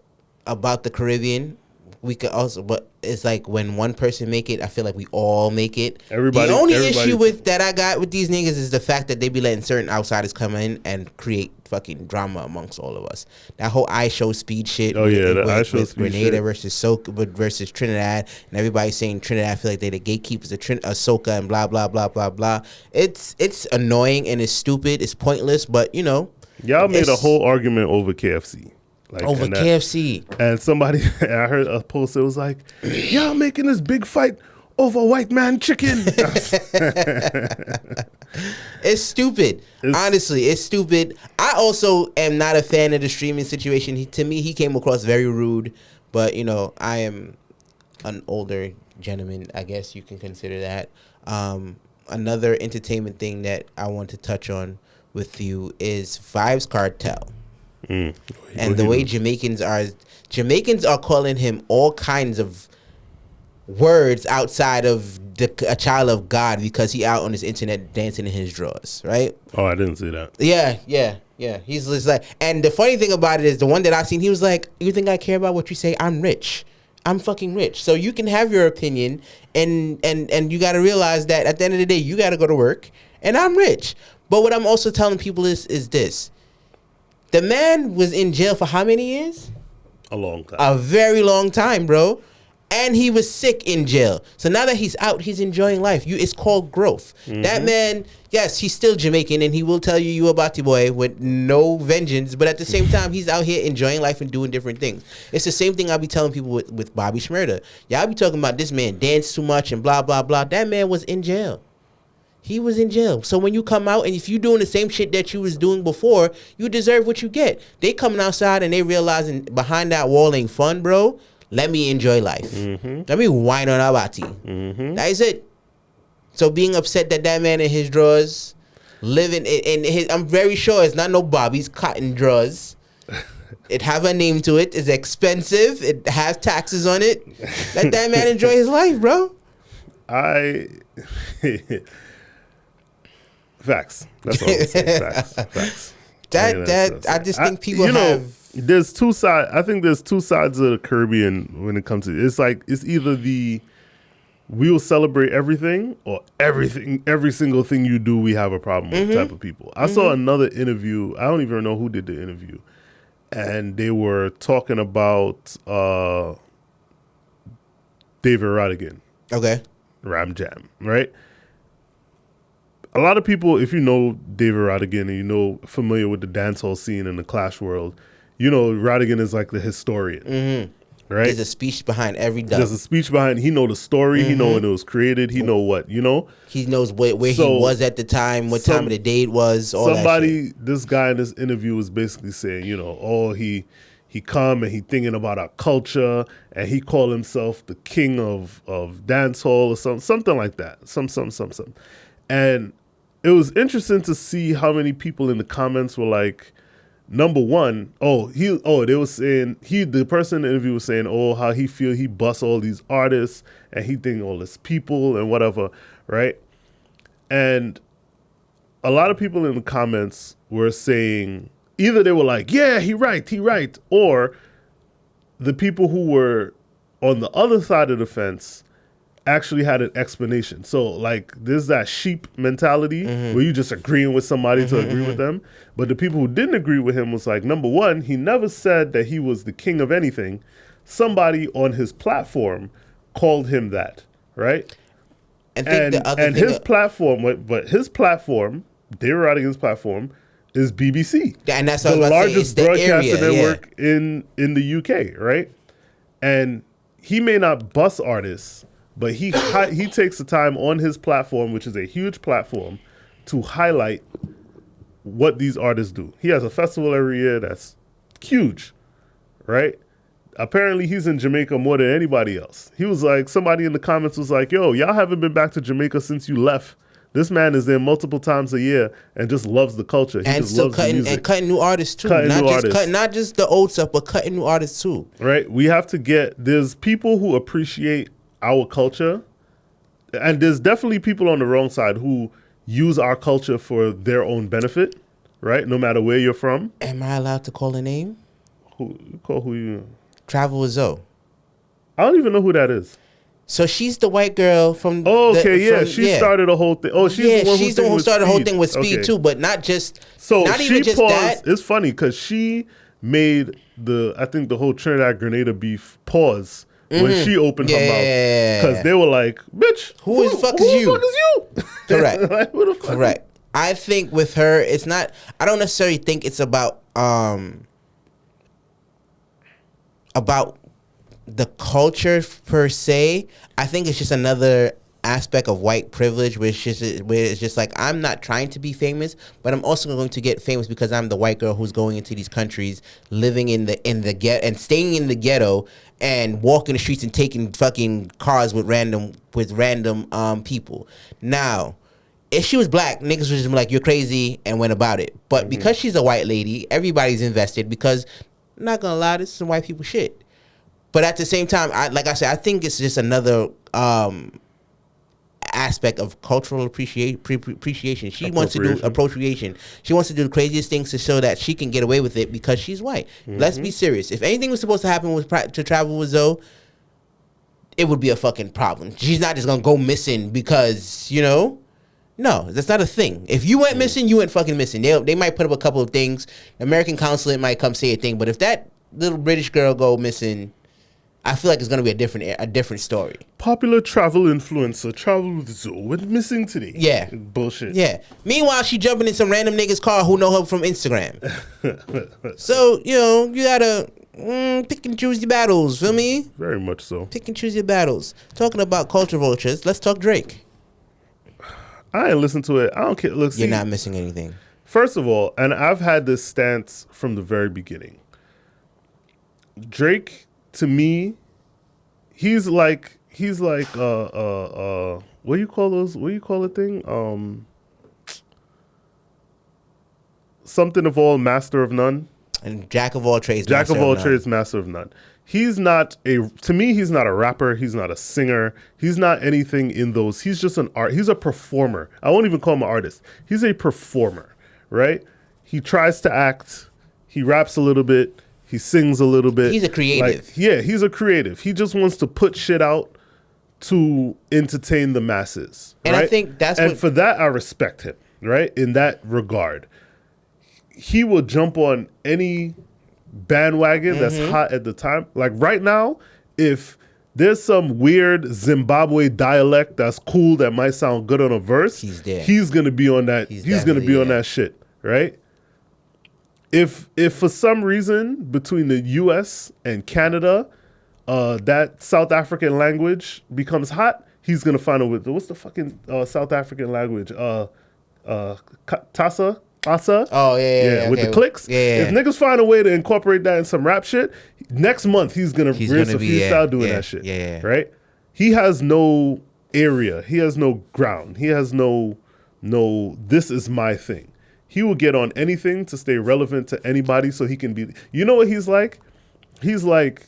about the Caribbean. We could also, but it's like when one person make it, I feel like we all make it. The only issue that I got with these niggas is the fact that they be letting certain outsiders come in and create fucking drama amongst all of us. That whole I Show Speed shit. Oh yeah, the I Show Speed Grenada shit. versus Soca versus Trinidad, and everybody saying Trinidad feel like they the gatekeepers of Soca and blah blah blah blah blah. It's annoying and it's stupid. It's pointless, but you know, y'all made a whole argument over KFC. Like, over KFC. And somebody, I heard a post that was like, y'all making this big fight over white man chicken. It's stupid. Honestly, it's stupid. I also am not a fan of the streaming situation. To me, he came across very rude. But, you know, I am an older gentleman. I guess you can consider that. Another entertainment thing that I want to touch on with you is Vybz Kartel. And the way Jamaicans are calling him all kinds of words outside of a child of God because he out on his internet dancing in his drawers, right? Oh, I didn't see that. Yeah. He's just like, and the funny thing about it is the one that I seen, he was like, you think I care about what you say? I'm rich. I'm fucking rich. So you can have your opinion and you got to realize that at the end of the day, you got to go to work and I'm rich. But what I'm also telling people is this. The man was in jail for how many years? A long time. A very long time, bro. And he was sick in jail. So now that he's out, he's enjoying life. It's called growth. That man, yes, he's still Jamaican, and he will tell you a Bati boy with no vengeance. But at the same time, he's out here enjoying life and doing different things. It's the same thing I'll be telling people with Bobby Shmurda. Y'all be talking about this man danced too much and blah, blah, blah. That man was in jail. He was in jail. So when you come out and if you doing the same shit that you was doing before, you deserve what you get. They coming outside and they realizing behind that wall ain't fun, bro. Let me enjoy life. Let me whine on Abati. That is it. So being upset that man in his drawers, living in his. I'm very sure it's not no Bobby's cotton drawers. It have a name to it. It's expensive. It has taxes on it. Let that man enjoy his life, bro. Facts. That's all I'm saying. Facts. I just think people have. There's two sides. I think there's two sides of the Caribbean when it comes to it. It's like it's either the we will celebrate everything or every single thing you do we have a problem with type of people. I saw another interview. I don't even know who did the interview, and they were talking about David Rodigan. Okay. Ram Jam, right? A lot of people, if you know David Rodigan and you know familiar with the dancehall scene and the Clash world, you know Rodigan is like the historian, right? There's a speech behind every dub. There's a speech behind. He know the story. He know when it was created. He know what you know. He knows where he was at the time, what time of the day it was. All that shit. This guy in this interview was basically saying, you know, he come and he thinking about our culture and he called himself the king of dancehall or something like that. Some. And it was interesting to see how many people in the comments were like, number one, they were saying the person in the interview was saying, how he feel he busts all these artists and he think all these people and whatever, right? And a lot of people in the comments were saying either they were like, yeah, he right, or the people who were on the other side of the fence actually had an explanation. So like there's that sheep mentality where you just agreeing with somebody to agree with them. But the people who didn't agree with him was like, number one, he never said that he was the king of anything. Somebody on his platform called him that, right? And his platform, David Rodigan's platform, is BBC. And that's the largest broadcasting network in the UK, right? And he may not bust artists, but he takes the time on his platform, which is a huge platform, to highlight what these artists do. He has a festival every year that's huge, right? Apparently he's in Jamaica more than anybody else. He was like, somebody in the comments was like, yo, y'all haven't been back to Jamaica since you left. This man is there multiple times a year and just loves the culture. He and just still loves the music. And cutting new artists too. Not just the old stuff, but cutting new artists too. Right? We have to there's people who appreciate our culture, and there's definitely people on the wrong side who use our culture for their own benefit, right? No matter where you're from. Am I allowed to call a name? Who you? Travel with Zoe. I don't even know who that is. So she's the white girl from. She started the whole thing. Oh, she's the one who started the whole thing with Speed too, but not just. So not she even just paused. that. It's funny because she made I think the whole Trinidad Grenada beef pause when she opened her mouth because they were like, "Bitch, who the fuck is you?" Correct. Like, who the fuck? Correct. I think with her, it's not. I don't necessarily think it's about the culture per se. I think it's just another aspect of white privilege, where it's just like, I'm not trying to be famous, but I'm also going to get famous because I'm the white girl who's going into these countries, living in the ghetto and staying in the ghetto and walking the streets and taking fucking cars with random people. Now, if she was black, niggas was just like, you're crazy, and went about it. But because she's a white lady, everybody's invested because, I'm not gonna lie, this is some white people shit. But at the same time, like I said, I think it's just another aspect of cultural appreciation. She wants to do appropriation. She wants to do the craziest things to show that she can get away with it because she's white. Let's be serious. If anything was supposed to happen to Travel with Zoe, it would be a fucking problem. She's not just gonna go missing because, no, that's not a thing. If you went missing, you went fucking missing. They might put up a couple of things. The American consulate might come say a thing, but if that little British girl go missing, I feel like it's gonna be a different story. Popular travel influencer Travel with Zoe went missing today. Yeah, bullshit. Yeah. Meanwhile, she jumping in some random nigga's car who know her from Instagram. So you gotta pick and choose your battles. Feel me? Very much so. Pick and choose your battles. Talking about culture vultures, let's talk Drake. I ain't listen to it. I don't care. Look, you're not missing anything. First of all, and I've had this stance from the very beginning. Drake, to me, he's like what do you call those? What do you call the thing? something of all, master of none. And jack of all trades, Jack master of all none. trades, master of none. He's not to me, he's not a rapper. He's not a singer. He's not anything in those. He's just an art. He's a performer. I won't even call him an artist. He's a performer, right? He tries to act. He raps a little bit. He sings a little bit. He's a creative. Like, yeah, he's a creative. He just wants to put shit out to entertain the masses. And right? I think that's and what, for that, I respect him, right? In that regard. He will jump on any bandwagon that's hot at the time. Like right now, if there's some weird Zimbabwe dialect that's cool that might sound good on a verse, he's gonna be on that. He's gonna be on that shit, right? If for some reason between the U.S. and Canada, that South African language becomes hot, he's gonna find a way. What's the fucking South African language? Tasa. Asa? Oh, yeah, with okay. the clicks. Yeah. If niggas find a way to incorporate that in some rap shit, next month he's gonna raise a freestyle doing that shit. Yeah. Right? He has no area. He has no ground. He has no this is my thing. He will get on anything to stay relevant to anybody so he can be. You know what he's like? He's like,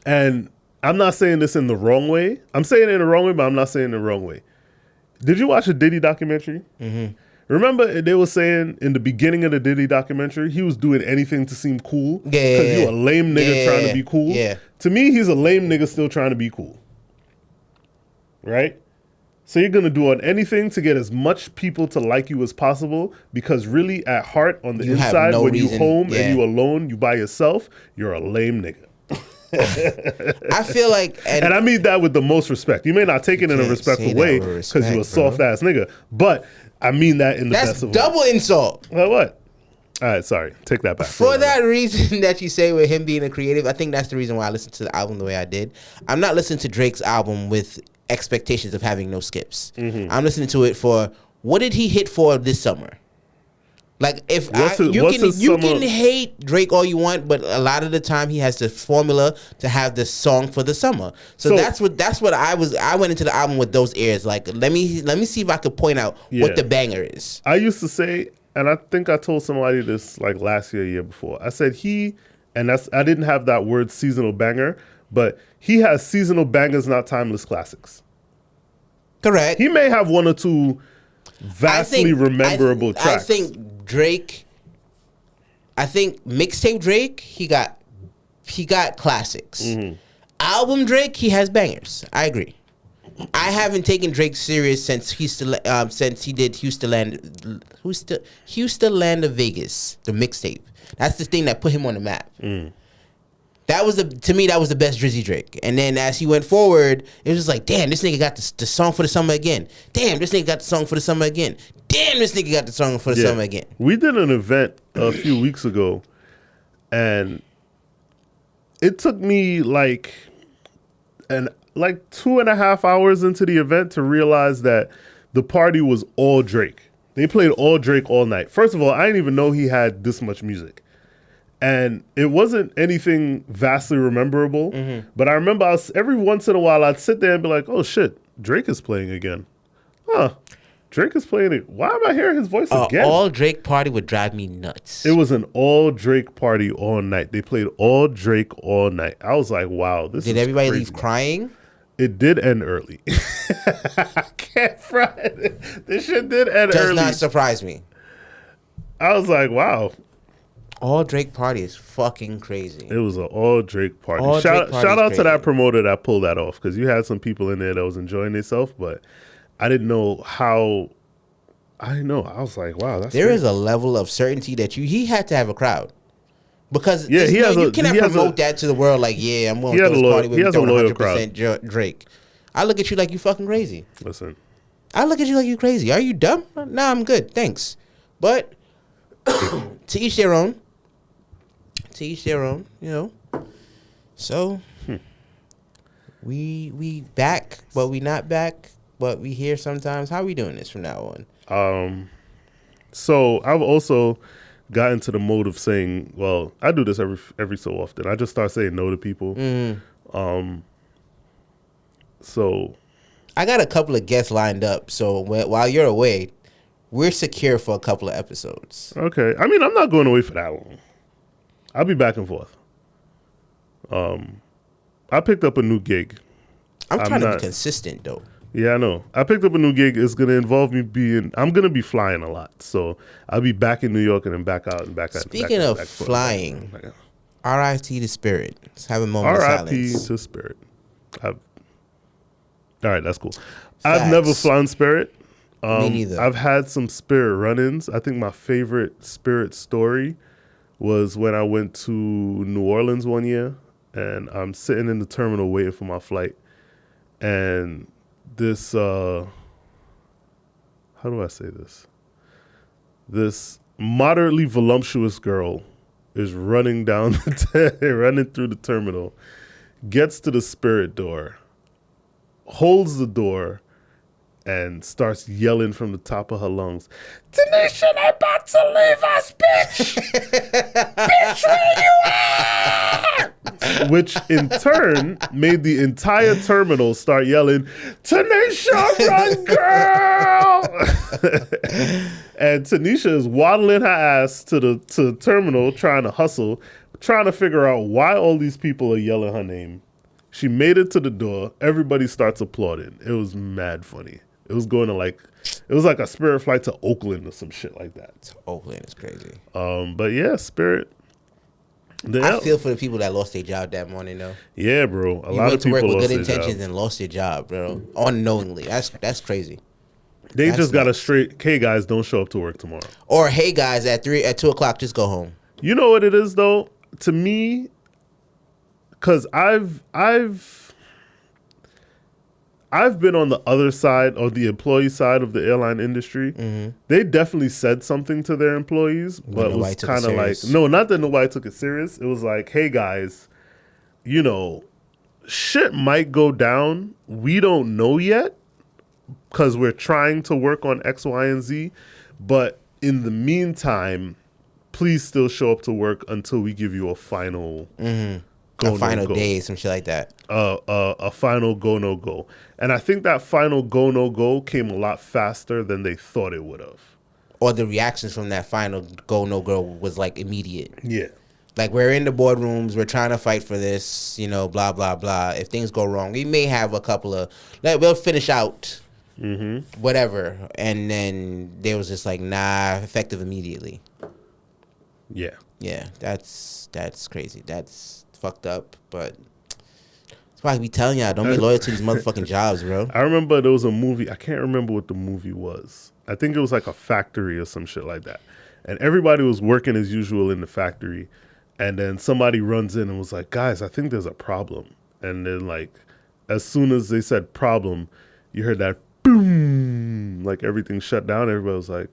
and I'm not saying this in the wrong way. I'm saying it in the wrong way, but I'm not saying it in the wrong way. Did you watch a Diddy documentary? Mm-hmm. Remember they were saying in the beginning of the Diddy documentary, he was doing anything to seem cool? Because you a lame nigga trying to be cool? Yeah. To me, he's a lame nigga still trying to be cool. Right? So you're going to do on anything to get as much people to like you as possible because really at heart, on the inside, when you home and you alone, you by yourself, you're a lame nigga. I feel like... And I mean that with the most respect. You may not take it in a respectful way because you're a soft-ass nigga, but... I mean that in the best of ways. That's double insult. Well, what? All right, sorry. Take that back. For that reason that you say with him being a creative, I think that's the reason why I listened to the album the way I did. I'm not listening to Drake's album with expectations of having no skips. Mm-hmm. I'm listening to it for what did he hit for this summer? Like if you can hate Drake all you want, but a lot of the time he has the formula to have the song for the summer. So that's what I went into the album with those ears. Like let me see if I could point out what the banger is. I used to say, and I think I told somebody this like last year before. I said I didn't have that word seasonal banger, but he has seasonal bangers, not timeless classics. Correct. He may have one or two vastly rememberable tracks. I think mixtape Drake, he got classics. Mm-hmm. Album Drake, he has bangers. I agree. I haven't taken Drake serious since he did Houston Land of Vegas, the mixtape. That's the thing that put him on the map. Mm. To me, that was the best Drizzy Drake. And then as he went forward, it was just like, damn, this nigga got the song for the summer again. Damn, this nigga got the song for the summer again. Damn, this nigga got the song for the summer again. We did an event a few weeks ago, and it took me like 2.5 hours into the event to realize that the party was all Drake. They played all Drake all night. First of all, I didn't even know he had this much music. And it wasn't anything vastly rememberable. Mm-hmm. But I remember every once in a while, I'd sit there and be like, oh, shit, Drake is playing again. Huh. Drake is playing it. Why am I hearing his voice again? All Drake party would drive me nuts. It was an all Drake party all night. They played all Drake all night. I was like, wow, this is Did everybody crazy. leave crying? It did end early. I can't front it. This shit did end early. Does not surprise me. I was like, wow. All Drake party is fucking crazy. It was an all Drake party. Shout out to that promoter that pulled that off, because you had some people in there that was enjoying themselves, but I didn't know how. I didn't know. I was like, wow, that's there is a level of certainty that he had to have a crowd. Because you cannot promote that to the world like, yeah, I'm going to throw this party with 100% Drake. I look at you like you fucking crazy. Listen. I look at you like you crazy. Are you dumb? Nah, I'm good. Thanks. But to each their own. To each their own, you know. So we back, but we not back, but we here sometimes. How are we doing this from now on? So I've also got into the mode of saying, well, I do this every so often. I just start saying no to people. Mm. So I got a couple of guests lined up. So while you're away, we're secure for a couple of episodes. Okay. I mean, I'm not going away for that long. I'll be back and forth. I picked up a new gig. I'm trying to be consistent though. Yeah, I know. I picked up a new gig. It's going to involve me I'm going to be flying a lot. So I'll be back in New York and then back out and back out. Speaking of flying, R.I.P. to Spirit. Let's have a moment of silence. R.I.P. to Spirit. All right, that's cool. Facts. I've never flown Spirit. Me neither. I've had some Spirit run-ins. I think my favorite Spirit story was when I went to New Orleans one year, and I'm sitting in the terminal waiting for my flight, and this how do I say this? This moderately voluptuous girl is running down running through the terminal, gets to the Spirit door, holds the door, and starts yelling from the top of her lungs, "Tanisha, I'm about to leave us, bitch! Bitch, where you at?" Which in turn made the entire terminal start yelling, "Tanisha, run, girl!" And Tanisha is waddling her ass to the terminal, trying to hustle, trying to figure out why all these people are yelling her name. She made it to the door. Everybody starts applauding. It was mad funny. It was going to it was like a Spirit flight to Oakland or some shit like that. Oakland is crazy. But yeah, Spirit. I feel for the people that lost their job that morning, though. Yeah, bro. A lot of people lost their job. You went to work with good intentions and lost your job, bro. Unknowingly. That's crazy. They just got a straight, "Hey guys, don't show up to work tomorrow." Or, "Hey guys, at 2 o'clock, just go home." You know what it is though? To me, because I've been on the other side, or the employee side of the airline industry. Mm-hmm. They definitely said something to their employees, but it was kind of like, no, not that nobody took it serious. It was like, "Hey guys, shit might go down. We don't know yet because we're trying to work on X, Y, and Z. But in the meantime, please still show up to work until we give you a final final day, some shit like that. A final go, no go." And I think that final go, no go came a lot faster than they thought it would have. Or the reactions from that final go, no go was like immediate. Yeah. Like, we're in the boardrooms, we're trying to fight for this, blah, blah, blah. If things go wrong, we may have a couple of, we'll finish out, whatever. And then there was just like, nah, effective immediately. Yeah. Yeah, that's crazy. That's fucked up, but that's why I be telling y'all, don't be loyal to these motherfucking jobs, bro. I remember there was a movie, I can't remember what the movie was. I think it was like a factory or some shit like that. And everybody was working as usual in the factory. And then somebody runs in and was like, "Guys, I think there's a problem." And then like, as soon as they said problem, you heard that boom, like everything shut down. Everybody was like,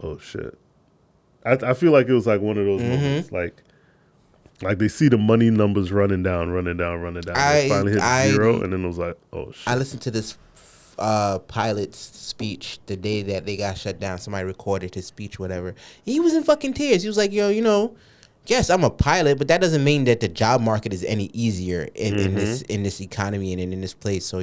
"Oh shit." I feel like it was like one of those moments, like they see the money numbers running down. It finally hit zero, and then it was like, "Oh shit." I listened to this pilot's speech the day that they got shut down. Somebody recorded his speech, whatever. He was in fucking tears. He was like, "Yo, yes, I'm a pilot, but that doesn't mean that the job market is any easier in this economy and in this place." So,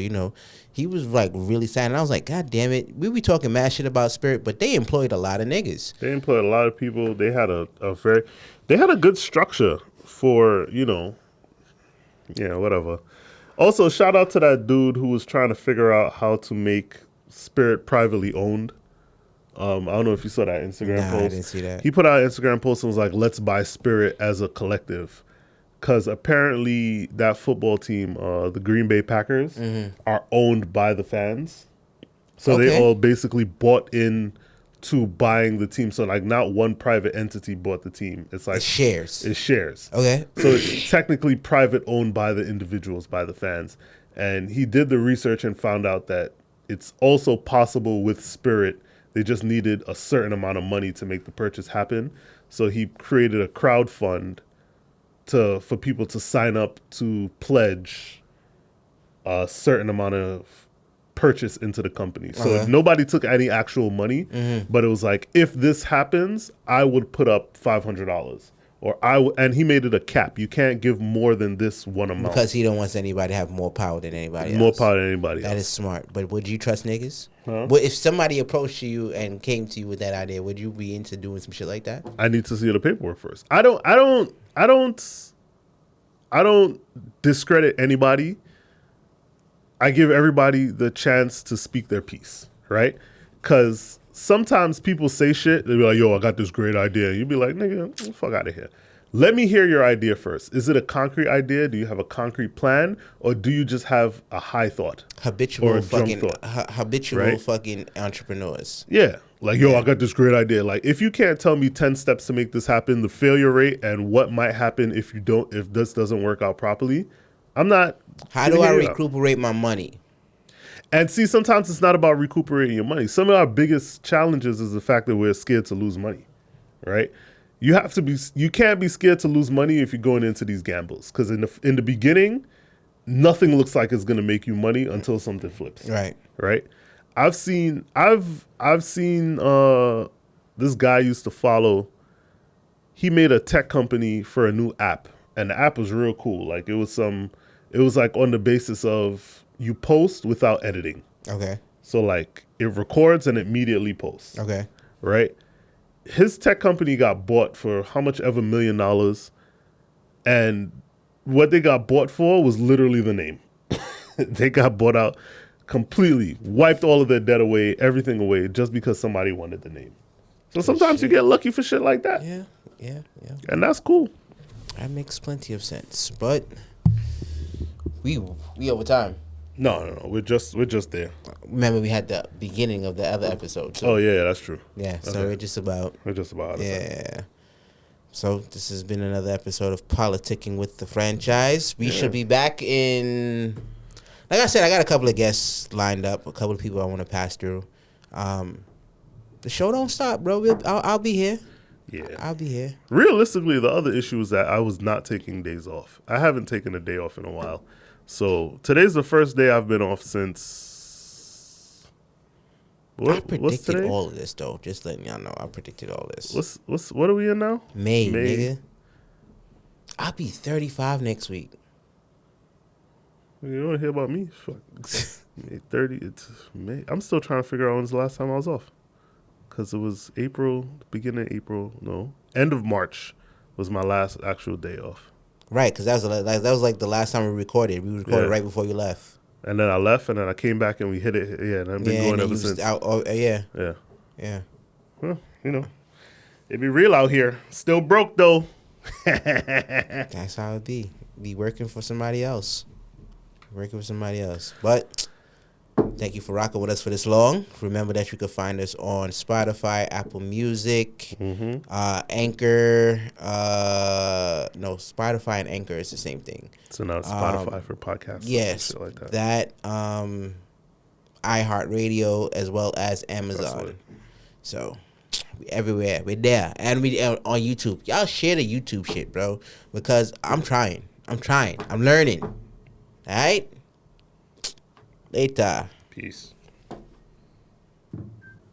he was like really sad. And I was like, God damn it. We be talking mad shit about Spirit, but they employed a lot of niggas. They employed a lot of people. They had they had a good structure for, whatever. Also, shout out to that dude who was trying to figure out how to make Spirit privately owned. I don't know if you saw that Instagram post. I didn't see that. He put out an Instagram post and was like, "Let's buy Spirit as a collective." Because apparently that football team, the Green Bay Packers, are owned by the fans. So they all basically bought in to buying the team. So like not one private entity bought the team. It's like shares. It's shares. Okay. So it's technically private owned by the individuals, by the fans. And he did the research and found out that it's also possible with Spirit. They just needed a certain amount of money to make the purchase happen. So he created a crowd fund for people to sign up to pledge a certain amount of purchase into the company. So if nobody took any actual money, but it was like, if this happens, I would put up $500 and he made it a cap. You can't give more than this one amount. Because he don't want anybody to have more power than anybody else. More power than anybody else. That is smart. But would you trust niggas? Huh? Well, if somebody approached you and came to you with that idea, would you be into doing some shit like that? I need to see the paperwork first. I don't discredit anybody. I give everybody the chance to speak their piece, right? Because sometimes people say shit. They be like, yo, I got this great idea. And you be like, nigga, get the fuck out of here. Let me hear your idea first. Is it a concrete idea? Do you have a concrete plan? Or do you just have a high thought? Habitual fucking right? fucking entrepreneurs. Yeah. Like, yo, I got this great idea. Like, if you can't tell me 10 steps to make this happen, the failure rate and what might happen if this doesn't work out properly, I'm not. How do I recuperate my money? And see, sometimes it's not about recuperating your money. Some of our biggest challenges is the fact that we're scared to lose money, right? You can't be scared to lose money if you're going into these gambles. Because in the beginning, nothing looks like it's going to make you money until something flips. Right. Right. I've seen this guy used to follow. He made a tech company for a new app, and the app was real cool. Like it was like on the basis of you post without editing. Okay. So like it records and immediately posts. Okay. Right. His tech company got bought for how much ever $1 million, and what they got bought for was literally the name. They got bought out completely, wiped all of their debt away, everything away, just because somebody wanted the name. So sometimes you get lucky for shit like that. Yeah. And that's cool. That makes plenty of sense. But we over time. No. We're just there. Remember, we had the beginning of the other episode. So. Oh yeah, that's true. Yeah, so okay. we're just about. Yeah. So this has been another episode of Politicking with the Franchise. We should be back in. Like I said, I got a couple of guests lined up. A couple of people I want to pass through. The show don't stop, bro. I'll be here. Yeah, I'll be here. Realistically, the other issue is that I was not taking days off. I haven't taken a day off in a while. So today's the first day I've been off since. I predicted all of this though. Just letting y'all know, I predicted all this. What are we in now? May. Nigga. I'll be 35 next week. You want to hear about me? Fuck. May 30. It's May. I'm still trying to figure out when's the last time I was off. Because it was April, beginning of April. No, end of March was my last actual day off. Right, because that was like the last time we recorded. We recorded right before you left. And then I left, and then I came back, and we hit it. Yeah, and I've been going ever since. Yeah. Well, it be real out here. Still broke though. That's how it be. Be working for somebody else. But thank you for rocking with us for this long. Remember that you can find us on Spotify, Apple Music, Anchor. Spotify and Anchor is the same thing. So now it's Spotify for podcasts. Yes, shit like that. iHeartRadio as well as Amazon. So everywhere we're there, and we on YouTube. Y'all share the YouTube shit, bro, because I'm trying. I'm learning. All right. Later. Peace.